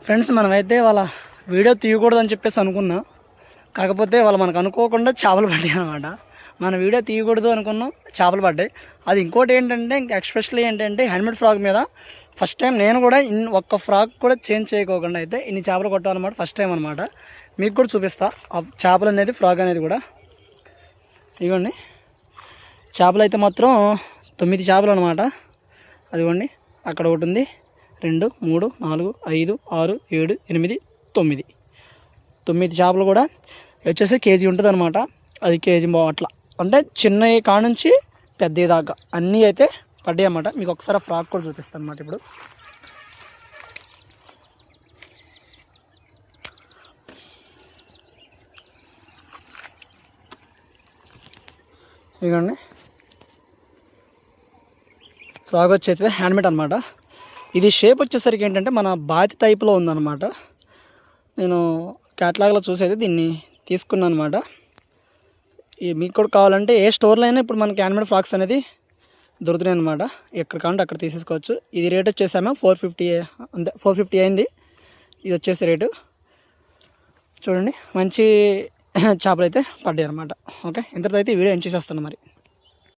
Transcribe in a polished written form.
Friends, మనమైతే వాళ్ళ video తీయకూడదని చెప్పేసి అనుకున్నాం. కాకపోతే వాళ్ళు మనకు అనుకోకుండా చేపలు పడ్డాయి అనమాట. మన వీడియో తీయకూడదు అనుకున్నాం, చేపలు పడ్డాయి. అది ఇంకోటి ఏంటంటే, ఇంకా ఎక్స్పెషల్లీ ఏంటంటే హ్యాండ్మేడ్ ఫ్రాక్ మీద ఫస్ట్ టైం నేను కూడా ఒక్క ఫ్రాక్ కూడా చేంజ్ చేయకోకుండా అయితే ఇన్ని చేపలు కొట్టాలన్నమాట. ఫస్ట్ టైం అనమాట. మీకు కూడా చూపిస్తా ఆ చేపలు అనేది, ఫ్రాక్ అనేది కూడా. ఇదిగోండి చేపలు అయితే మాత్రం 9 చేపలు అనమాట. అదిగోండి అక్కడ ఒకటి ఉంది, 2, 3, 4, 5, 6, 7, 8, 9 చేపలు కూడా వచ్చేసి కేజీ ఉంటుంది అనమాట. అది కేజీ అట్లా అంటే చిన్న కాడ నుంచి పెద్ద దాకా అన్నీ అయితే పడ్డాయి అన్నమాట. మీకు ఒకసారి ఫ్రాక్ కూడా చూపిస్తాను అన్నమాట. ఇప్పుడు ఇదిగోండి ఫ్రాక్ వచ్చేది హ్యాండ్మేడ్ అనమాట. ఇది షేప్ వచ్చేసరికి ఏంటంటే మన బాతి టైప్లో ఉందన్నమాట. నేను క్యాటలాగ్లో చూసేది దీన్ని తీసుకున్నాను అనమాట. మీకు కూడా కావాలంటే ఏ స్టోర్లో అయినా ఇప్పుడు మనకి హ్యాండ్మేడ్ ఫ్రాక్స్ అనేది దొరుకుతున్నాయి అనమాట. ఎక్కడ కావాలంటే అక్కడ తీసేసుకోవచ్చు. ఇది రేట్ వచ్చేసామో 450, అంతే 450 అయింది. ఇది వచ్చేసి రేటు చూడండి. మంచి చేపలు అయితే పడ్డాయి అనమాట. ఓకే, ఇంతటితో అయితే ఈ వీడియో ఎండ్ చేసేస్తాను మరి.